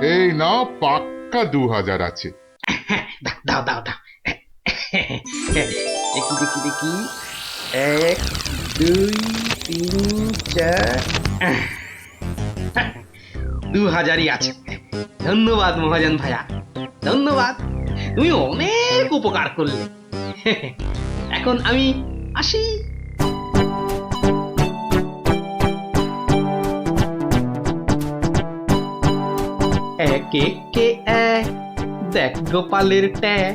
এই নাও, পাক্কা 2000 আছে। দাও দাও দাও। দেখি দেখি দেখি, 1 2 3 4, 2000ই আছে। ধন্যবাদ মহাজন ভাইয়া, ধন্যবাদ। তুমি অনেক উপকার করলে। এখন আমি আসি। একে কে এক, দেখ গোপালের ট্যাগ,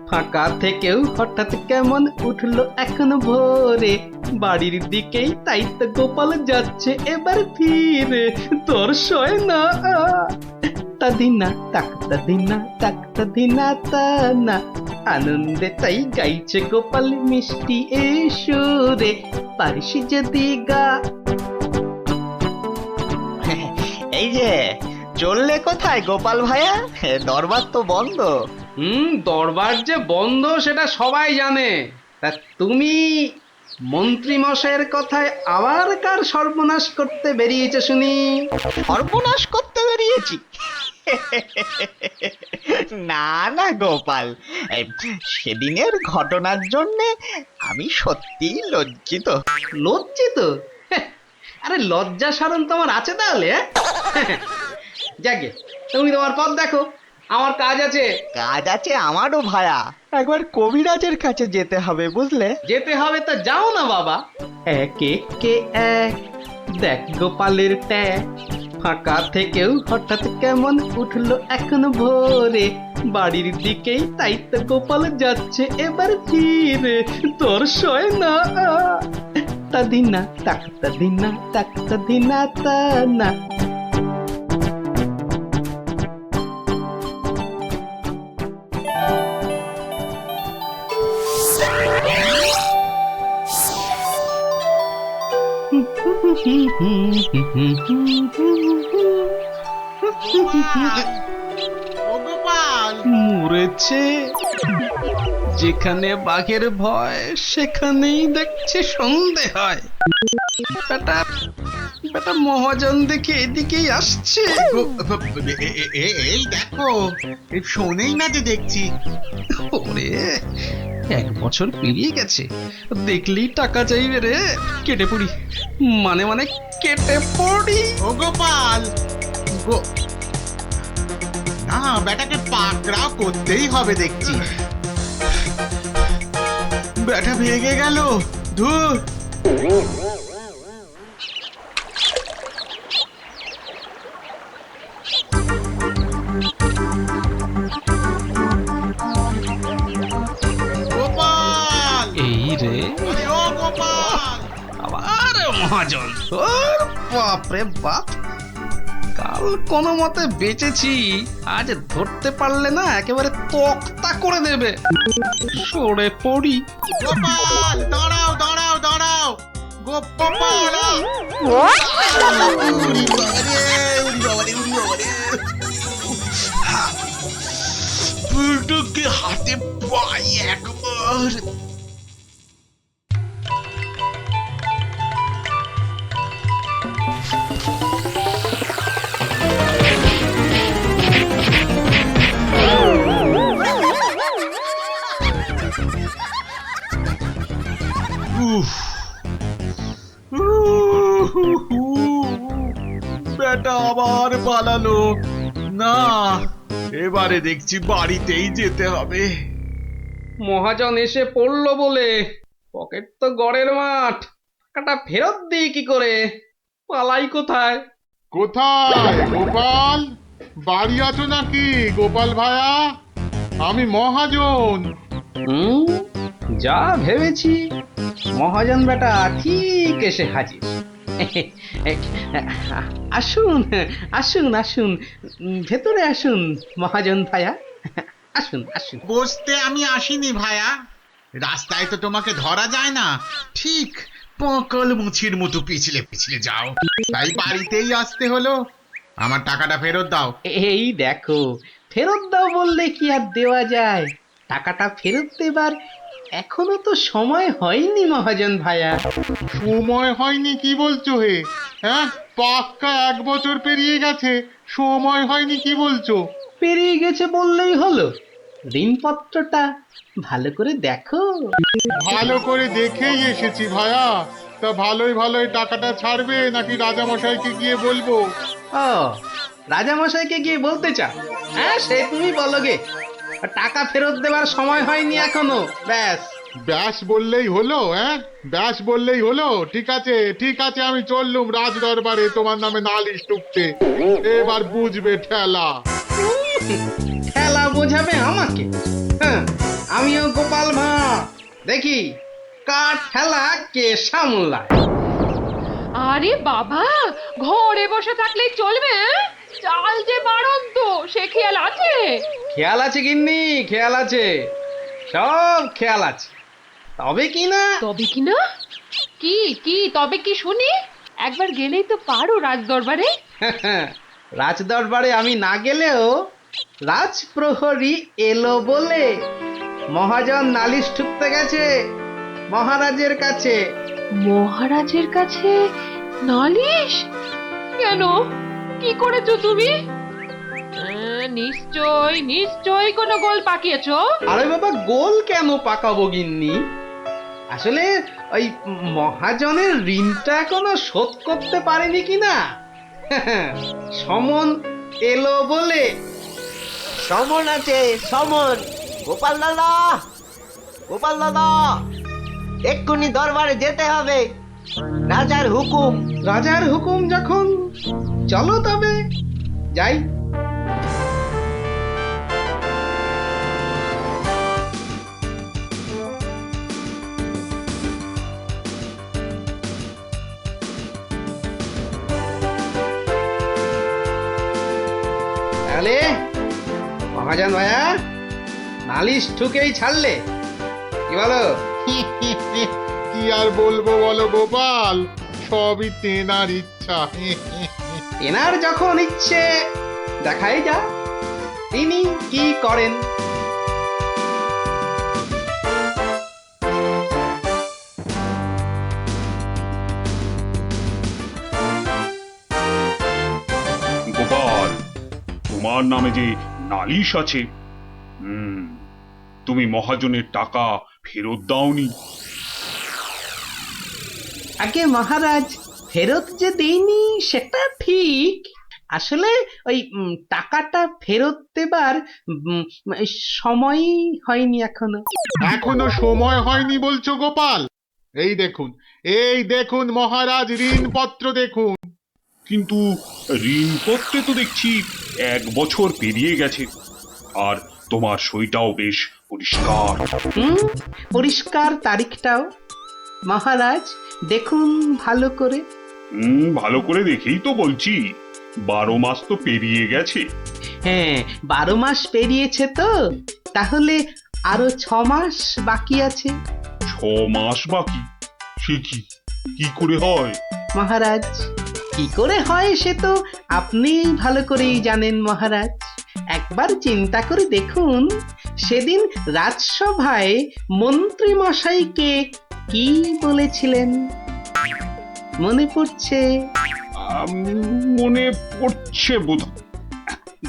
ফাঁকা থেকেও হঠাৎ কেমন উঠলো এখন ভোরে, বাড়ির দিকেই তাই তো গোপাল যাচ্ছে এবার ফিরে, তোর সয় না তাদিনা তাক তাদিনা তাক তাদিনা তা না, আনন্দে তাই গাইছে গোপাল মিষ্টি এই সুরে, পারিস যদি গা। এই যে চললে কোথায় গোপাল ভাইয়া? দরবার তো বন্ধ। দরবার যে বন্ধ সেটা সবাই জানে। তা তুমি মন্ত্রী মশাইয়ের কথায় আবার কার সর্বনাশ করতে বেরিয়েছে শুনি? সর্বনাশ করতে বেরিয়েছি? না না গোপাল, এই সেদিনের ঘটনার জন্য আমি সত্যিই লজ্জিত। লজ্জিত? আরে লজ্জা শরম তোমার আছে তাহলে? যাকে তুমি তোমার পথ দেখো, আমার কাজ আছে। কাজ আছে আমারও ভায়া, একবার কবিরাজের কাছে যেতে হবে বুঝলে। যেতে হবে তো যাও না বাবা। একে কে এক, দেখ গোপালের ট্যাগ, ফাঁকা থেকেও হঠাৎ কেমন উঠলো এখন ভোরে, বাড়ির দিকেই তাই তো গোপাল যাচ্ছে এবার ফিরে, তোর সয় না তাদিনা তাক তাদিনা তাক তাদিনা তা না। মরেছে। যেখানে বাঘের ভয় সেখানেই দেখছি সন্ধে হয়। বেটা বেটা মহাজন দেখে এদিকেই আসছে। এই দেখো, শোনেই না যে দেখছি। ওরে, 1 বছর পেরিয়ে গেছে, দেখলেই টাকা চাইবে রে। কেটে পড়ি, মানে মানে কেটে পড়ি। ও গোপাল, না বেটাকে পাকড়াও করতেই হবে দেখছি। বেটা ভেঙে গেল। ধুর, গোপাল! এই রে, আরে ও গোপাল! আবার মহাজন। ওর বাপরে বাপ, কাল কোনো মতে বেঁচেছি, আজ ধরতে পারলে না একেবারে তক্তা করে দেবে। সরে পড়ি। গোপাল, দাঁড়াও দাঁড়াও দাঁড়াও! গোপাল! উরি বাবারে, উরি বাবারে, উরি বাবারে! বুলটুকে হাতে পাই একবার। উফ, বেটা আবার পালালো। না, এবারে দেখছি বাড়িতেই যেতে হবে। মহাজন এসে পড়লো বলে পকেট তো গড়ের মাঠ, টাকাটা ফেরত দিই কি করে? পালাই কোথায়? কোথায় গোপাল? বাড়ি আছো নাকি গোপাল ভায়া? আমি মহাজন। যা ভেবেছি, মহাজন বেটা ঠিক এসে হাজির। আসুন আসুন আসুন, ভেতরে আসুন মহাজন ভাইয়া, আসুন আসুন। বসতে আমি আসিনি ভায়া, রাস্তায় তো তোমাকে ধরা যায় না, ঠিক পকল মুছির মতো পিছলে পিছলে যাও, তাই বাড়িতেই আসতে হলো। আমার টাকাটা ফেরত দাও। এই দেখো, ফেরত দাও বললে কি আর দেওয়া যায়? টাকাটা ফেরত দেবার এখনো তো সময় হয়নি মহাজন ভাইয়া। সময় হয়নি কি বলছো হে? হ্যাঁ, পাক্কা 1 বছর পেরিয়ে গেছে, সময় হয়নি কি বলছো? পেরিয়ে গেছে বললেই হলো। ঋণপত্রটা ভালো করে দেখো। ভালো করে দেখেই এসেছি ভায়া। তা ভালোই ভালোই টাকাটা ছাড়বে নাকি রাজামশাইকে গিয়ে বলবো? ও, রাজামশাইকে গিয়ে বলতে চাও? হ্যাঁ, সে তুমি বলো গে। টাকা ফেরত দেওয়ার সময় হয়নি এখনো, ব্যাস। ব্যাস বললেই হলো? হ্যাঁ, ব্যাস বললেই হলো? ঠিক আছে ঠিক আছে, আমি চললুম রাজ দরবারে তোমার নামে নালিশ টুকতে। এবার বুঝবে ঠেলা। খেলা বোঝাবে আমাকে? হ্যাঁ, আমিও গোপাল ভাঁড়, দেখি কার খেলা কে সামলায়। আরে বাবা, ঘরে বসে থাকলেই চলবে? চাল যে বাড়ন্ত, সে খেয়াল আছে? খেয়াল আছে গিন্নি, খেয়াল আছে, সব খেয়াল আছে। তবে কি না, তবে কি না? কি কি তবে কি শুনি? একবার গেলেই তো পারো রাজ দরবারে। রাজ দরবারে আমি না গেলেও রাজপ্রহরী এলো বলে মহাজন নালিশ ঠুকতে গেছে মহারাজের কাছে। মহারাজের কাছে নালিশ? কেন, কি করেছো তুমি? নিশ্চয় নিশ্চয় কোনো গোল পাকিয়েছো। আরে বাবা, গোল কেন পাকাবো গিন্নি? আসলে ওই মহাজনের ঋণটা এখনো শোধ করতে পারেনি কিনা। সমন এলো বলে। সমন আছে, সমন। গোপাল দাদা, গোপাল দাদা, এক্ষুনি দরবারে যেতে হবে, রাজার হুকুম। রাজার হুকুম যখন, চলো তবে যাই। তাহলে মহাজন ভাইয়া, নালিশ ঠুকেই ছাড়লে, কি বলো? কি আর বলবো বলো গোপাল, সবই তেনার ইচ্ছা। এনার যখন ইচ্ছে, দেখাই যা তিনি কি করেন। গোপাল, তোমার নামে যে নালিশ আছে, তুমি মহাজনের টাকা ফেরত দাওনি। আগে মহারাজ, ফেরত যে দেইনি সেটা ঠিক। আসলে ওই টাকাটা ফেরত দেবার সময়ই হয়নি এখনো। এখনো সময় হয়নি বলছো গোপাল? এই দেখুন মহারাজ, ঋণপত্র দেখুন। কিন্তু ঋণপত্রে তো দেখছি 1 বছর পেরিয়ে গেছে, আর তোমার সইটাও বেশ পরিষ্কার। পরিষ্কার তারিখটাও। মহারাজ দেখুন ভালো করে। ভালো করে দেখেই তো বলছি, 12 মাস তো পেরিয়ে গেছে। হ্যাঁ, 12 মাস পেরিয়েছে তো, তাহলে আরো 6 মাস বাকি আছে। 6 মাস বাকি? সে কি করে হয়? মহারাজ, কি করে হয় সে তো আপনি ভালো করেই জানেন মহারাজ। একবার চিন্তা করে দেখুন, সেদিন রাজসভায় মন্ত্রী মশাইকে কি বলেছিলেন, মনে পড়ছে? মনে পড়ছে বোধ।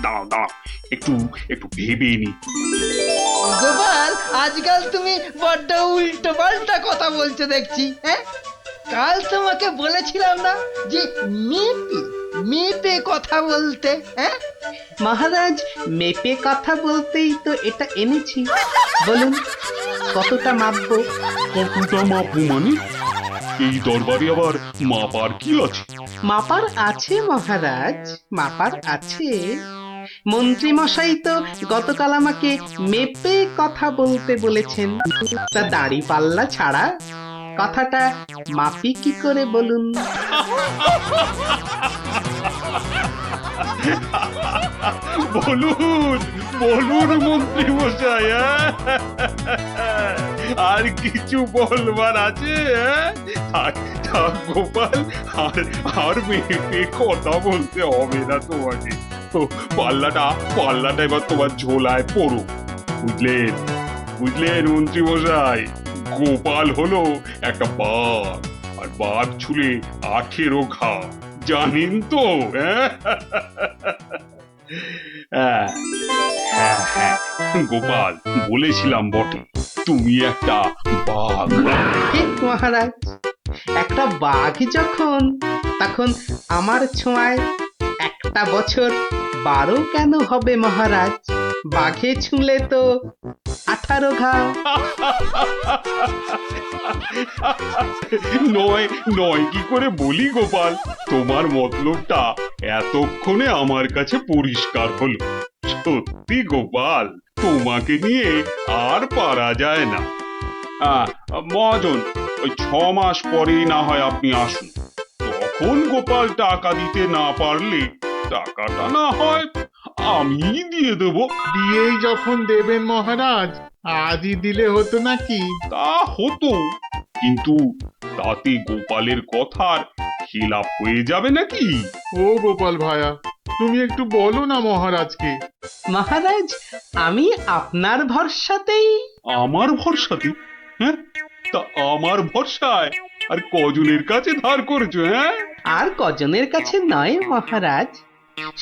দাও একটু একটু ভেবে নি। গোপাল, আজকাল তুমি বড্ড উল্টো পাল্টা কথা বলছো দেখছি। হ্যাঁ, কাল তোমাকে বলেছিলাম না যে মেপে মেপে কথা বলতে? হ্যাঁ মহারাজ, মেপে কথা বলতেই তো এটা এনেছি। বলুন কতটা মাপবো? কতটা মাপবো মানে? এই দরবারে আবার মাপার কি আছে? মাপার আছে মহারাজ, মাপার আছে। মন্ত্রী মশাই তো গতকাল আমাকে মেপে কথা বলতে বলেছেন। তা দাড়ি পাল্লা ছাড়া কথাটা মাপি কি করে বলুন? বলুন মন্ত্রী মশাই, আর কিছু বলবার আছে? গোপাল, আর মেপে কথা বলতে হবে না তোমাকে। পাল্লাটা এবার তোমার ঝোলায় পড়ো। বুঝলেন মন্ত্রী মশাই? গোপাল হলো একটা বাঘ, আর বাঘ ছুলে 18 ঘা। জানেন তো? হ্যাঁ হ্যাঁ হ্যাঁ, গোপাল বলেছিলাম বটে, তুমি একটা বাঘ। ঠিক মহারাজ, একটা বাঘ যখন, তখন আমার ছোঁয়ায় একটা বছর 12 কেন হবে মহারাজ? বাঘে ছুঁলে তো 18 ঘা। নয় নয় কি করে বলি গোপাল, তোমার মতলবটা এতক্ষণে আমার কাছে পরিষ্কার হলো। সত্যি গোপাল, তোমাকে নিয়ে আর পারা যায় না। মহাজন, ওই 6 মাস পরেই না হয় আপনি আসুন, তখন গোপাল টাকা দিতে না পারলে টাকাটা না হয় আমি দিয়ে দেবো। দিয়েই যখন দেবেন মহারাজ, আজই দিলে হতো নাকি? তা হতো, কিন্তু তাতে গোপালের কথার খেলাপ হয়ে যাবে নাকি? ও গোপাল ভায়া, তুমি একটু বলো না মহারাজকে। মহারাজ, আমি আপনার ভরসাতেই। আমার ভরসাতে? হ্যাঁ, তা আমার ভরসায় আর কজনের কাছে ধার করেছো? হ্যাঁ, আর কজনের কাছে নয় মহারাজ,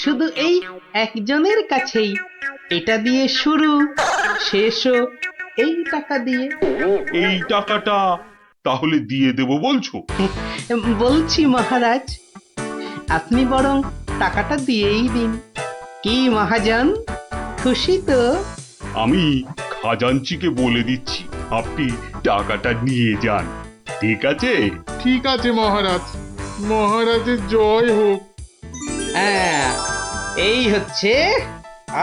শুধু এই একজনের কাছেই। এটা দিয়ে শুরু, শেষও এই টাকা দিয়ে। এই টাকাটা তাহলে দিয়ে দেবো বলছো? বলছি মহারাজ, আপনি বরং টাকাটা দিয়েই দিন। কি মহাজন, খুশি তো? আমি খাজাঞ্চিকে বলে দিচ্ছি, আপনি টাকাটা নিয়ে যান, ঠিক আছে? ঠিক আছে মহারাজ, মহারাজের জয় হোক। হ্যাঁ, এই হচ্ছে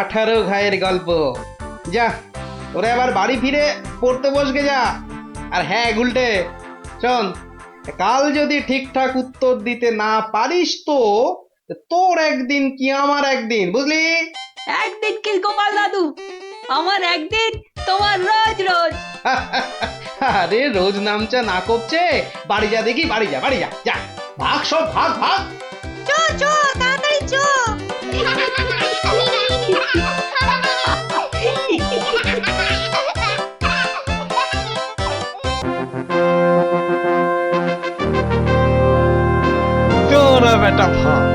18 ঘায়ের গল্প। যা, ওরে আবার বাড়ি ফিরে পড়তে বসবে যা। আর হ্যাঁ গুলটে, শোন, কাল যদি ঠিকঠাক উত্তর দিতে না পারিস তো তোর একদিন কি আমার একদিন, বুঝলি? একদিন কি গোপাল দাদু, আমার একদিন, তোমার রোজ রোজ। আরে রোজ নামচা না করছে, বাড়ি যা দেখি, বাড়ি যা, বাড়ি যা, যা ভাগ, সব ভাগ ভাগ। চো চো, তাড়াতাড়ি চো। তোরা বেটা ভাই,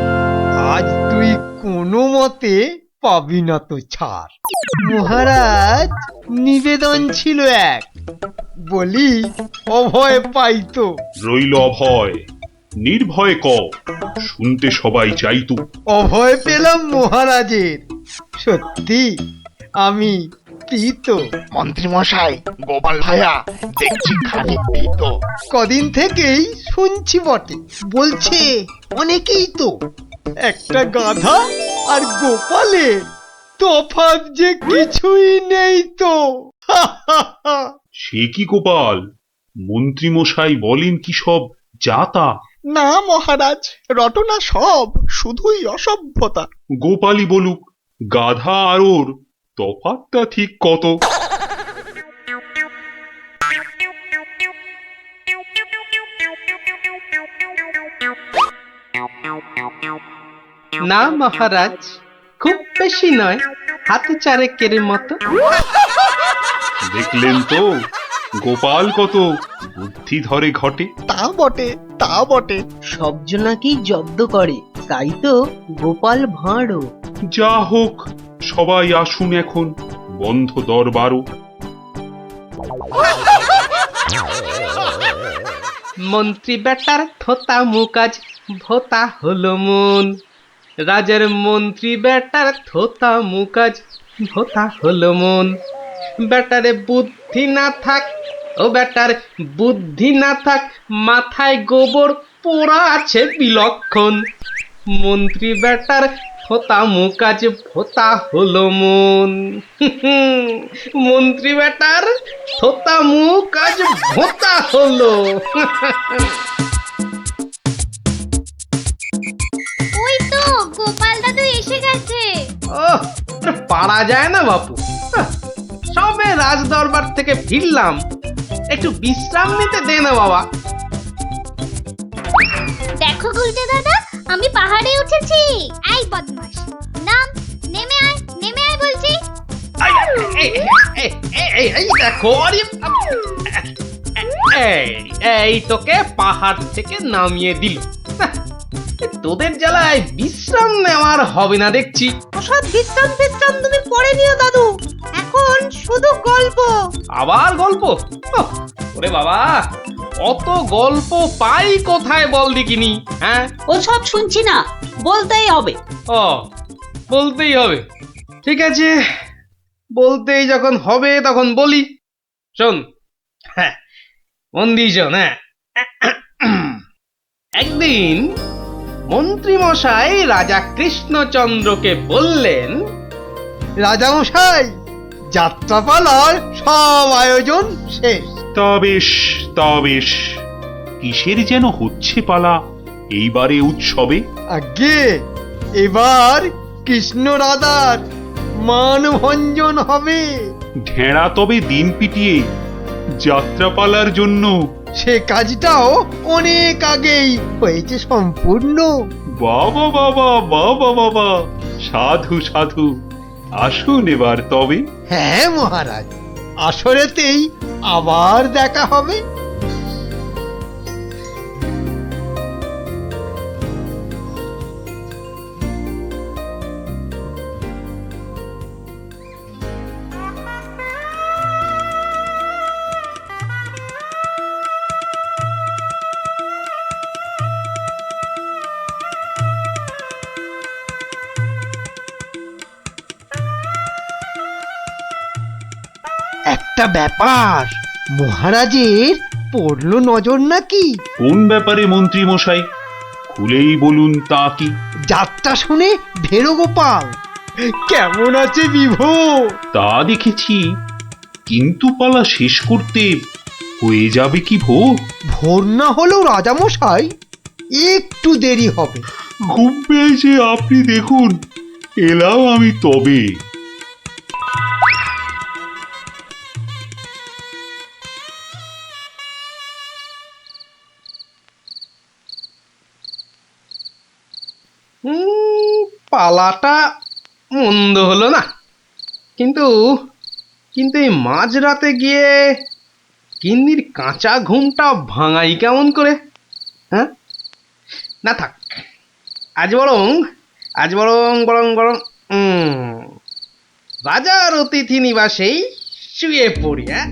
আজ তুই কোনো মতে পাবি না তো ছাড়। মহারাজ নিবেদন ছিল এক, বলি অভয় পাইতো। রইল অভয়, নির্ভয় ক, শুনতে সবাই চাইতো। অভয় পেলাম মহারাজের, সত্যি আমি প্রীত। মন্ত্রী মশাই, গোপাল ভাইয়া দেখছি খানিক ভীত। কদিন থেকেই শুনছি বটে, বলছে অনেকেই তো একটা গাধা আর গোপালের তফাৎ যে কিছুই নেই তো। সে কি গোপাল, মন্ত্রী মশাই বলেন কি সব যাতা? না মহারাজ, রটনা সব, শুধুই অসভ্যতা। গোপালই বলুক, গাধা আর ওর তফাৎটা ঠিক কত? না মহারাজ, খুব বেশি নয়, হাত চারেকের মতো। দেখলেন তো গোপাল কত বুদ্ধি ধরে ঘটে। তা বটে, তা বটে। সব জনাকেই জব্দ করে, তাই তো গোপাল ভাঁড়ও। যা হোক, সবাই আসুন এখন, বন্ধ দরবারও। মন্ত্রী বেটার থোতা মুকাজ ভোতা হলো মন। রাজার মন্ত্রী বেটার থোতা মুকাজ ভোতা হলো মন। বেটারে বুদ্ধি না থাক, ও বেটার বুদ্ধি না থাক, মাথায় গোবর পোড়া আছে বিলক্ষণ। মন্ত্রী বেটার থোতা মুকাজ ভোতা হলো মন। মন্ত্রী বেটার থোতা মুকাজ ভোতা হলো। ওই তো গোপাল দাদু এসে গেছে। ওহ, পারা যায় না বাপু, সবে রাজ দরবার থেকে ফিরলাম, একটু বিশ্রাম নিতে দে না বাবা। দেখো গুলটে দাদা, আমি পাহাড়ে উঠেছি। এই বদমাশ, নাম, নেমে আয়, নেমে আয় বলছি। এই দেখো, এই তোকে পাহাড় থেকে নামিয়ে দিল। তোদের জ্বালায় বিশ্রাম নেওয়ার হবে না দেখছি। ওসব বিশ্রাম বিশ্রাম তুমি পরে নিও দাদু, এখন শুধু গল্প। আবার গল্প? ওরে বাবা, অত গল্প পাই কোথায় বল দেখিনি? হ্যাঁ, ওসব শুনছি না, বলতেই হবে। ও বলতেই হবে, ঠিক আছে, বলতেই যখন হবে তখন বলি। শোন, হ্যাঁ মন দিয়ে শোন। হ্যাঁ, একদিন মন্ত্রী মশাই রাজা কৃষ্ণচন্দ্রকে বললেন, রাজামশাই, যাত্রাপালার সব আয়োজন শেষ। তা বেশ কিসের যেন হচ্ছে পালা এইবারে উৎসবে? আগে এবার কৃষ্ণ রাধার মানভঞ্জন হবে। ঢেঁড়া তবে দিন পিটিয়ে যাত্রাপালার জন্য? সে কাজটাও অনেক আগেই হয়েছে সম্পূর্ণ। বাবা বাবা বাবা বাবা, সাধু সাধু, আসুন এবার তবে। হ্যাঁ মহারাজ, আসরেতেই আবার দেখা হবে। একটা ব্যাপার মহারাজের পড়লো নজর নাকি? কোন ব্যাপারে মন্ত্রী মশাই, খুলেই বলুন তা কি? যাত্রা শুনে ভেরো গোপাল কেমন আছে বিভো? তা দেখেছি, কিন্তু পালা শেষ করতে হয়ে যাবে কি ভোর? ভোর না হলেও রাজামশাই একটু দেরি হবে। ঘুম পেয়েছে আপনি দেখুন, এলাম আমি তবে। পালাটা মন্দ হলো না, কিন্তু কিন্তু এই মাঝরাতে গিয়ে গিন্নির কাঁচা ঘুমটা ভাঙাই কেমন করে? হ্যাঁ, না থাক, আজ বরং বরং রাজার অতিথি নিবাসেই শুয়ে পড়ি। হ্যাঁ,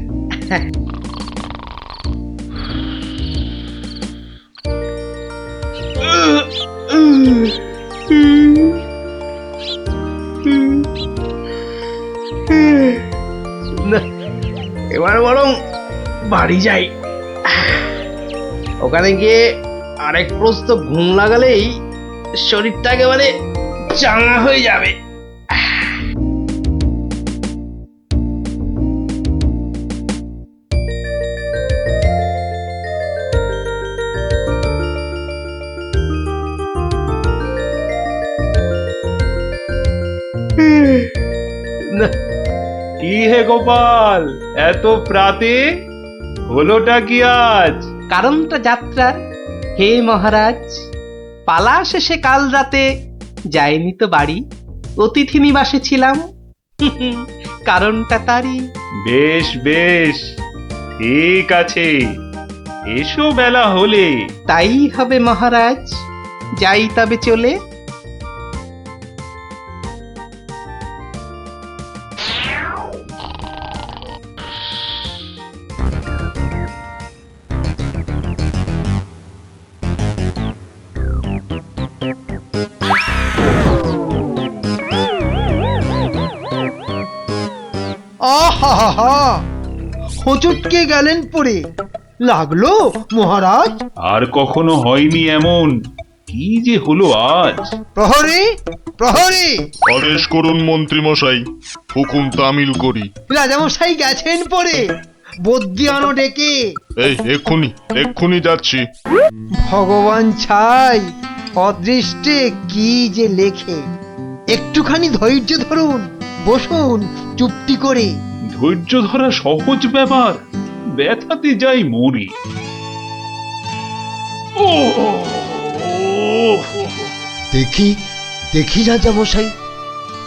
না, এবার বরং বাড়ি যাই, ওখানে গিয়ে আরেক প্রস্ত ঘুম লাগালেই শরীরটা একেবারে চাঙা হয়ে যাবে। কি হে গোপাল, এত প্রাতে হলোটা কি আজ? কারণটা যাত্রার হে মহারাজ, পালা শেষে কাল রাতে যাইনি তো বাড়ি, অতিথি নিবাসে ছিলাম। কারণটা তারই। বেশ বেশ, ঠিক আছে, এসো বেলা হলে। তাই হবে মহারাজ, যাই তবে চলে। আহা, হোঁচটকে গেলেন পড়ে, লাগলো মহারাজ? আর কখনো হয়নি এমন, কি যে হলো আজ? প্রহরী, প্রহরী! আদেশ করুন মন্ত্রী মশাই, হুকুম তামিল করি। রাজামশাই গেছেন পড়ে, বদ্যি আনো ডেকে। এই এক্ষুনি যাচ্ছি। ভগবান ছাই, অদৃষ্টে কি যে লেখে। একটুখানি ধৈর্য ধরুন, বসুন চুপটি করে। ধৈর্য ধরা সহজ ব্যাপার, ব্যথাতে যাই মরি। ও দেখি দেখি রাজামশাই,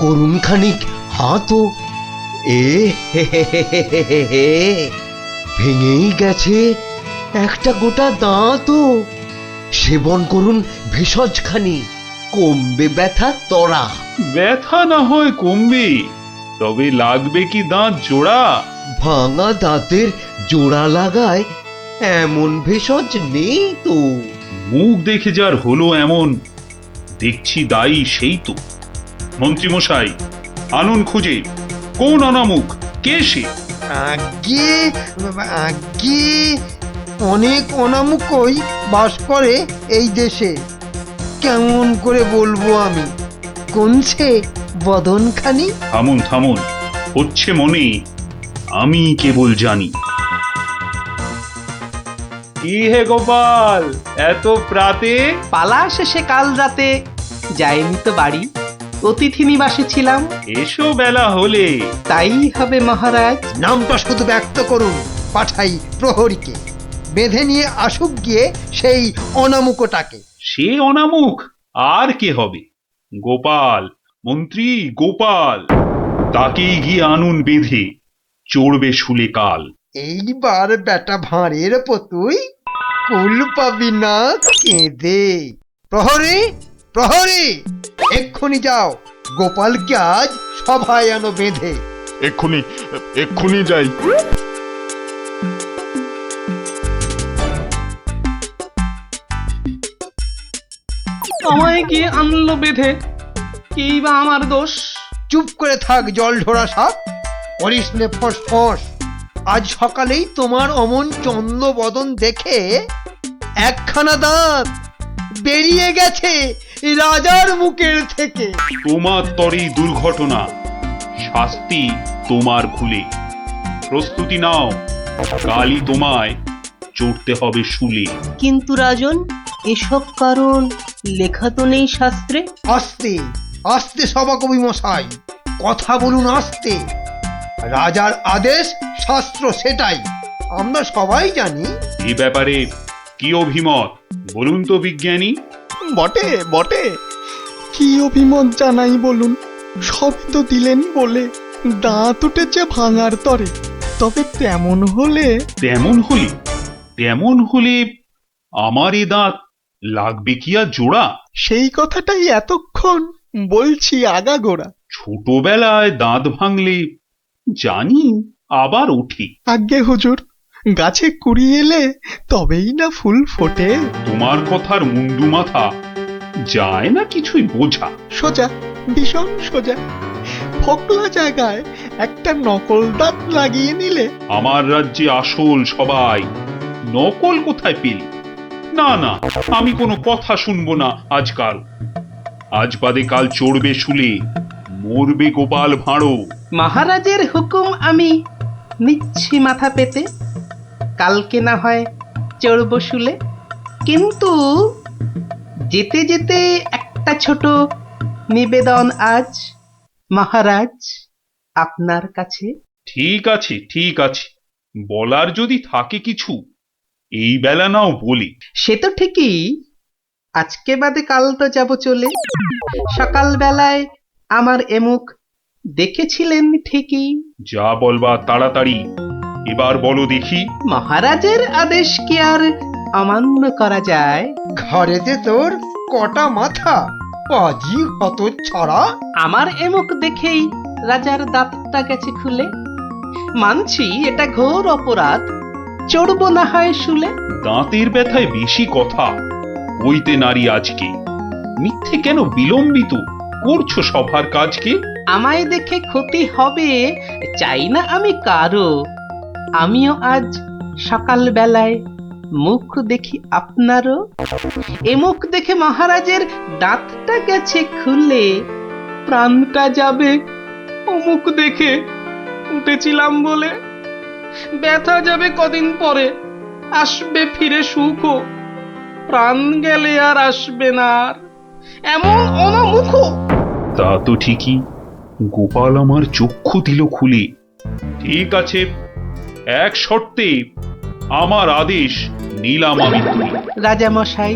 করুন খানিক হাতও। ভেঙেই গেছে একটা গোটা দাঁতও। সেবন করুন ভেষজখানি, কমবে ব্যথা তরা। ব্যথা না হয় কমবে, তবে লাগবে কি দাঁত জোড়া? ভাঙা দাঁতের জোড়া লাগায় এমন ভেষজ নেই তো। মুখ দেখে যার হলো এমন, দেখছি দায়ী সেই তো। মন্ত্রীমশাই, আনুন খুঁজে, কোন অনামুখ, কে সে? আগে আগে অনেক অনামুকই বাস করে এই দেশে। কেমন করে বলবো আমি? কোনছে বদনখানি? থামুন থামুন, হচ্ছে মনে, আমি কেবল জানি। কি হে গোপাল, এত প্রাতে? পালা শেষে কাল রাতে যাইনি তো বাড়ি, অতিথি নিবাসে ছিলাম। এসো বেলা হলে। তাই হবে মহারাজ। নামটা শুধু ব্যক্ত করুন, পাঠাই প্রহরীকে, বেঁধে নিয়ে আসুক গিয়ে সেই অনামুকটাকে। সে অনামুখ আর কে হবে? গোপাল, মন্ত্রী গোপাল, তাকেই গিয়ে আনুন বেঁধে, চড়বে শুলে কাল। এইবার বেটা ভাঁড়ের পতুই কুল পাবি না কেঁদে। প্রহরী, প্রহরী, এক্ষুনি যাও, গোপালকে আজ সভায় আনো বেঁধে। এক্ষুনি এক্ষুনি যাই। আমায় গিয়ে আনলো বেঁধে, কি বা আমার দোষ? চুপ করে থাক জল ঢোড়া সাপ, করিস নে ফস ফস। আজ সকালেই তোমার অমন চন্দ্র বদন দেখে একখানা দাঁত বেরিয়ে গেছে রাজার মুখের থেকে। তোমার তরেই দুর্ঘটনা, শাস্তি তোমার ভুলে। প্রস্তুতি নাও, কালই তোমায় চড়তে হবে শুলে। কিন্তু রাজন, এসব কারণ লেখা তো নেই শাস্ত্রে। আস্তে আস্তে সভাকবি মশাই, কথা বলুন আস্তে। রাজার আদেশ শাস্ত্র সেটাই আমরা সবাই জানি। এ ব্যাপারে কি অভিমত বলুন তো বিজ্ঞানী? বটে বটে, কি অভিমত জানাই বলুন? সবই তো দিলেন বলে, দাঁত উঠেছে ভাঙার তরে। তবে তেমন হলে তেমন হলে আমার এ দাঁত লাগবে কি আর জোড়া? সেই কথাটাই এতক্ষণ বলছি আগাগোড়া। ছোটবেলায় দাঁত ভাঙলে জানি আবার ওঠে। আজ্ঞে হুজুর, গাছে কুড়ি এলে তবেই না ফুল ফোটে। তোমার কথার মুন্ডু মাথা যায় না কিছুই বোঝা। সোজা, ভীষণ সোজা। ফকলা জায়গায় একটা নকল দাঁত লাগিয়ে নিলে। আমার রাজ্যে আসল সবাই, নকল কোথায় পেলি? না না, আমি কোনো কথা শুনবো না আজকাল। আজ বাদে কাল চড়বে শুলে, মরবে গোপাল ভাঁড়ো। মহারাজের হুকুম আমি নিচ্ছি মাথা পেতে, কালকে না হয় চড়ব শুলে। কিন্তু যেতে যেতে একটা ছোট নিবেদন আজ মহারাজ আপনার কাছে। ঠিক আছে ঠিক আছে, বলার যদি থাকে কিছু এই বেলা নাও বলি। সে তো ঠিকই, আজকে বাদে কাল তো যাব চলে। সকাল বেলায় আমার এমুখ দেখেছিলেন ঠিকই। যা বলবা তাড়াতাড়ি এবার বলো দেখি। মহারাজের আদেশ কি আর অমান্য করা যায়? ঘরেতে তোর কটা মাথা, পাজি হত ছড়া। আমার এমুখ দেখেই রাজার দাঁতটা গেছে খুলে। মানছি এটা ঘোর অপরাধ, চড়বো না হয় শুলে। দাঁতের ব্যথায় বেশি কথা কইতে নারী আজকে। মিথ্যে কেন বিলম্বিত করছো সভার কাজকে? আমায় দেখে ক্ষতি হবে চাই না আমি কারো। আমিও আজ সকাল বেলায় মুখ দেখি আপনারও। এ মুখ দেখে মহারাজের দাঁতটা গেছে খুলে, প্রাণটা যাবে ও মুখ দেখে উঠেছিলাম বলে। ব্যথা যাবে কদিন পরে, আসবে ফিরে সুখ, প্রাণ গেলে আর আসবে না আর এমন অনামুখ। তা তো ঠিকই, গোপাল আমার চক্ষু দিল খুলে। ঠিক আছে, এক শর্তে আমার আদেশ নিলাম আমি তুলে। রাজা মশাই,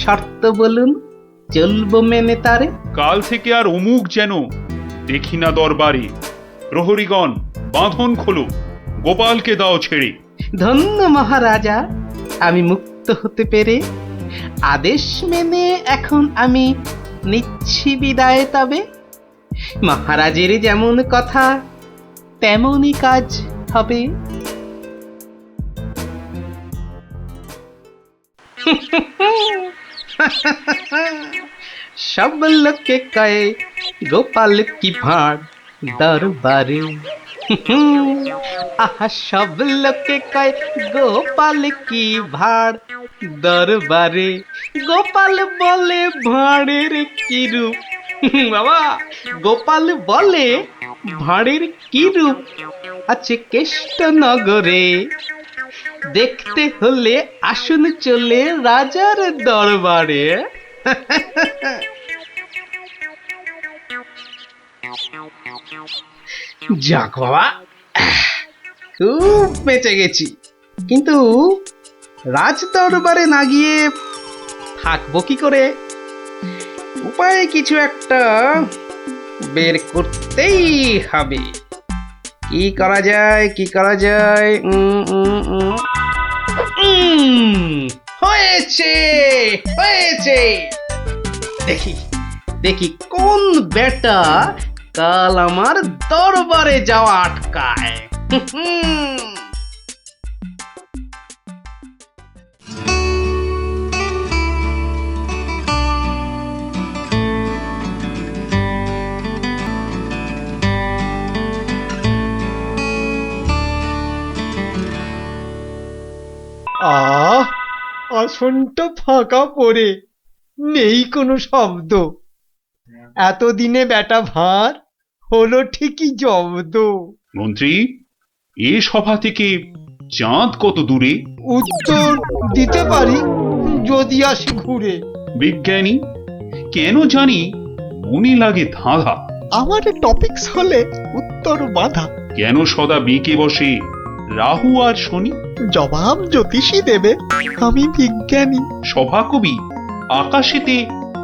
শর্ত বলুন, চলবো মেনে তারে। কাল থেকে আর অমুক যেন দেখি না দরবারে। প্রহরীগণ বাঁধন খোলো, গোপালকে দাও ছেড়ে। ধন্য মহারাজা, আমি মুক্ত হতে পেরে। আদেশ মেনে এখন আমি নিচ্ছি বিদায়, তবে মহারাজের যেমন কথা তেমনই কাজ হবে। সব লোকে কয়ে গোপাল কি ভাঁড় দরবারে। আহা, সব লোকে কয় গোপাল কি ভাঁড় দরবারে। গোপাল বলে ভাঁড়ের কি রূপ, বাবা গোপাল বলে ভাঁড়ের কি রূপ আছে কেষ্টনগরে। দেখতে হলে আসুন চলে রাজার দরবারে। যাক বাবা, খুব বেঁচে গেছি। কিন্তু রাজ দরবারে না গিয়ে থাকবো কি করে? উপায় কিছু একটা বের করতেই হবে। কি করা যায়, কি করা যায়? হয়েছে, হয়েছে। দেখি দেখি কোন বেটা কাল আমার দরবারে যাওয়া আটকায়। আসনটা ফাঁকা পড়ে নেই কোনো শব্দ। এতদিনে বেটা ভাঁড় হলো ঠিকই জব্দ। মন্ত্রী, এ সভা থেকে চাঁদ কত দূরে? উত্তর দিতে পারি যদি আসি ঘুরে। বিজ্ঞানী, কেন জানি মনে লাগে ধাঁধা। আমার টপিকস হলে উত্তর বাধা। কেন সদা বেঁকে বসে রাহু আর শনি? জবাব জ্যোতিষী দেবে, আমি বিজ্ঞানী। সভাকবি, আকাশেতে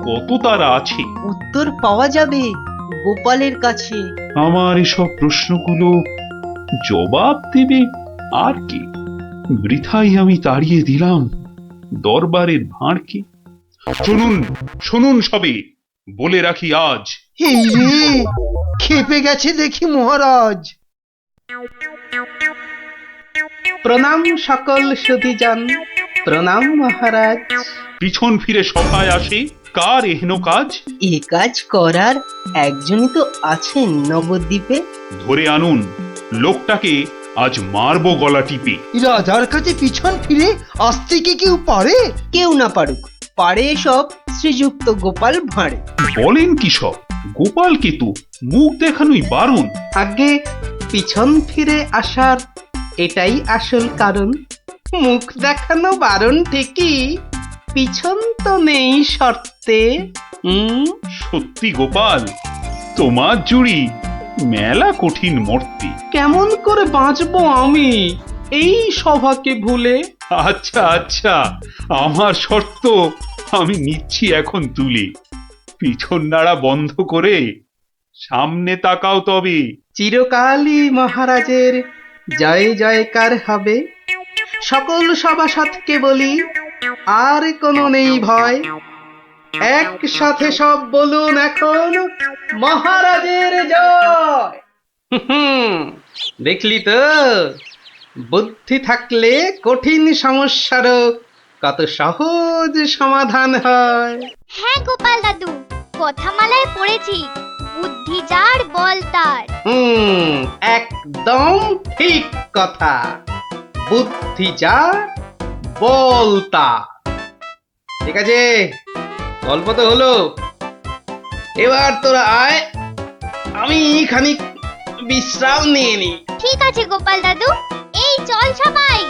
কত তারা আছে? উত্তর পাওয়া যাবে গোপালের কাছে। আমার এসব প্রশ্নগুলো জবাব দেবে আর কে? বৃথাই আমি তাড়িয়ে দিলাম দরবারের ভাঁড়কে। শুনুন শুনুন সবে, বলে রাখি আজ। এই রে, খেপে গেছে দেখি মহারাজ। প্রণাম সকল সুধীজন, প্রণাম মহারাজ। পিছন ফিরে সভায় আসে কার এহেন কাজ? এ কাজ করার একজনই তো আছেন নবদ্বীপে। ধরে আনুন লোকটাকে, আজ মারবো গলা টিপে। রাজার কাছে পিছন ফিরে আসতে কি কেউ পারে? কেউ না পারুক, পারে সব শ্রীযুক্ত গোপাল ভাঁড়ে। বলেন কি সব? গোপালকে তো মুখ দেখানোই বারণ। আগে পিছন ফিরে আসার এটাই আসল কারণ। মুখ দেখানো বারণ ঠিকই, পিছন তো নেই শর্তে। সত্যি গোপাল, তোমার জুড়ি মেলা কঠিন মর্তে। কেমন করে বাঁচবো আমি এই সভাকে ভুলে? আচ্ছা আচ্ছা, আমার শর্ত আমি নিচ্ছি এখন তুলে। পিছন নাড়া বন্ধ করে সামনে তাকাও তবে। চিরকালই মহারাজের জয় জয়কার হবে। সকল সভাসদকে বলি, আর কোনো নেই ভয়। একসাথে সব বলুন এখন, মহারাজের জয়। দেখলি তো, বুদ্ধি থাকলে কঠিন সমস্যারও কত সহজ সমাধান হয়। হ্যাঁ গোপাল দাদু, কথামালায় পড়েছি, বুদ্ধি যার বল তার। একদম ঠিক কথা। বুদ্ধি যার বল তার। ঠিক আছে, গল্প তো হলো, এবার তোরা আয়, আমি খানিক বিশ্রাম নিয়ে নি। ঠিক আছে গোপাল দাদু, এই চল সবাই।